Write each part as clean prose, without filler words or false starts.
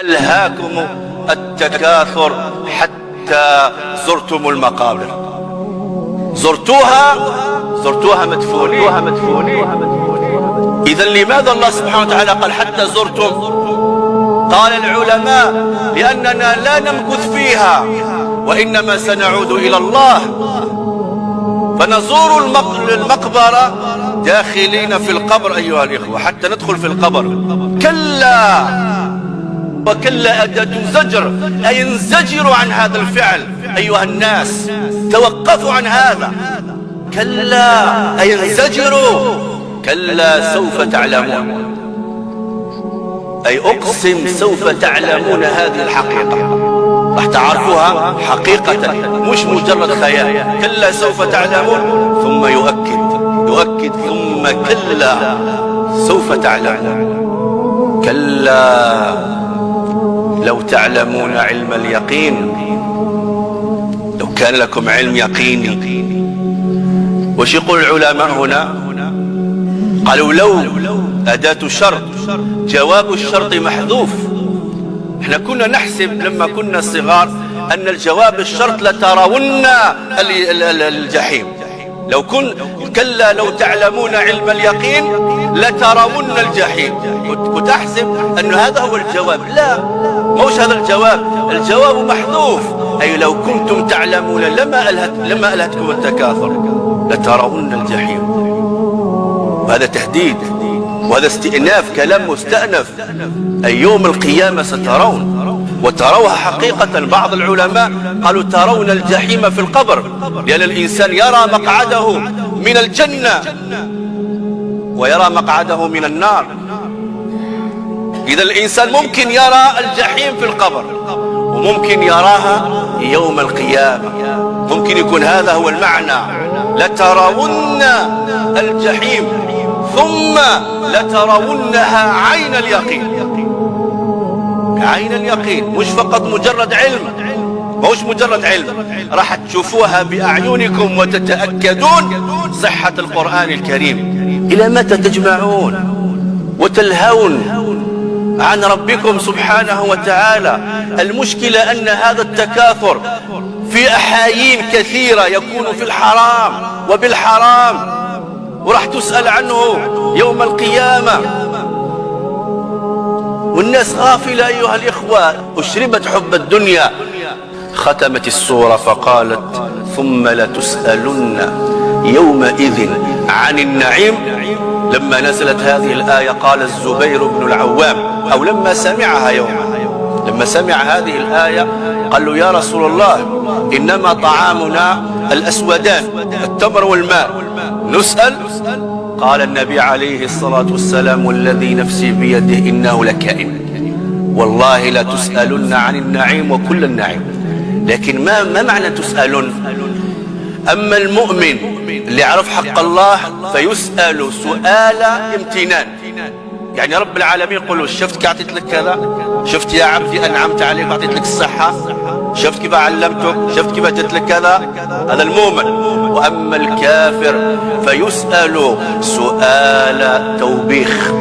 ألهاكم التكاثر حتى زرتم المقابر. زرتوها مدفونين. إذا لماذا الله سبحانه وتعالى قال حتى زرتم؟ قال العلماء لأننا لا نمكث فيها، وإنما سنعود إلى الله، فنزور المقبرة داخلين في القبر أيها الإخوة حتى ندخل في القبر. كلا وكلا أداة زجر، أي انزجروا عن هذا الفعل أيها الناس، توقفوا عن هذا. كلا أي انزجروا، كلا سوف تعلمون، أي أقسم سوف تعلمون هذه الحقيقة، راح تعرفوها حقيقة مش مجرد خيال. كلا سوف تعلمون، ثم يؤكد ثم كلا سوف تعلمون. كلا لو تعلمون علم اليقين، لو كان لكم علم يقيني. وش يقول العلماء هنا؟ قالوا لو أداة شرط، جواب الشرط محذوف. احنا كنا نحسب لما كنا صغار أن الجواب الشرط لترون الجحيم. كلا لو تعلمون علم اليقين لترون الجحيم. كنت أحسب أن هذا هو الجواب. لا، موش هذا الجواب، الجواب محذوف، أي لو كنتم تعلمون لما ألهتكم التكاثر لترون الجحيم. وهذا تهديد، وهذا استئناف، كلام مستأنف، أي يوم القيامة سترون، وتروها حقيقة. بعض العلماء قالوا ترون الجحيم في القبر، لأن الإنسان يرى مقعده من الجنة ويرى مقعده من النار. إذا الإنسان ممكن يرى الجحيم في القبر، وممكن يراها يوم القيامة. ممكن يكون هذا هو المعنى، لترون الجحيم ثم لترونها عين اليقين. عين اليقين، مش فقط مجرد علم، مش مجرد علم، راح تشوفوها بأعينكم وتتأكدون صحة القرآن الكريم. إلى متى تجمعون وتلهون عن ربكم سبحانه وتعالى؟ المشكلة أن هذا التكاثر في أحايين كثيرة يكون في الحرام وبالحرام، وراح تسأل عنه يوم القيامة، والناس غافلة أيها الإخوة، أشربت حب الدنيا. ختمت السورة فقالت ثم لتسألن يومئذ عن النعيم. لما نزلت هذه الآية قال الزبير بن العوام، أو لما سمع هذه الآية قال له يا رسول الله إنما طعامنا الأسودان التمر والماء، نسأل؟ قال النبي عليه الصلاة والسلام والذي نفسي بيده إنه لكائن، والله لا تسألن عن النعيم وكل النعيم. لكن ما معنى تسألن؟ أما المؤمن اللي يعرف حق الله فيسأل سؤال امتنان، يعني رب العالمين يقول له شفت كيف أعطيت لك كذا، شفت يا عبدي أنعمت عليك وأعطيت لك الصحة، شفت كيف علمتك، شفت كيف أجت لك كذا، هذا المؤمن. وأما الكافر فيسأل سؤال توبيخ،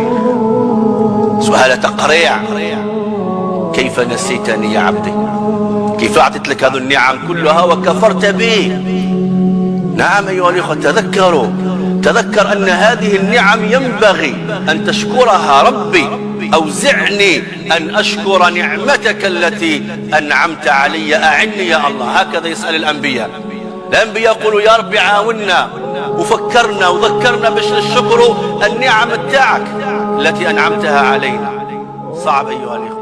سؤال تقريع، كيف نسيتني يا عبدي، كيف أعطيت لك هذه النعم كلها وكفرت بي. نعم أيها الأخوة، تذكر أن هذه النعم ينبغي أن تشكرها. ربي أوزعني أن أشكر نعمتك التي أنعمت علي، أعني يا الله. هكذا يسأل الأنبياء يقولوا يا رب عاوننا وفكرنا وذكرنا باش الشكر النعم بتاعك التي أنعمتها علينا. صعب أيها الأخوة.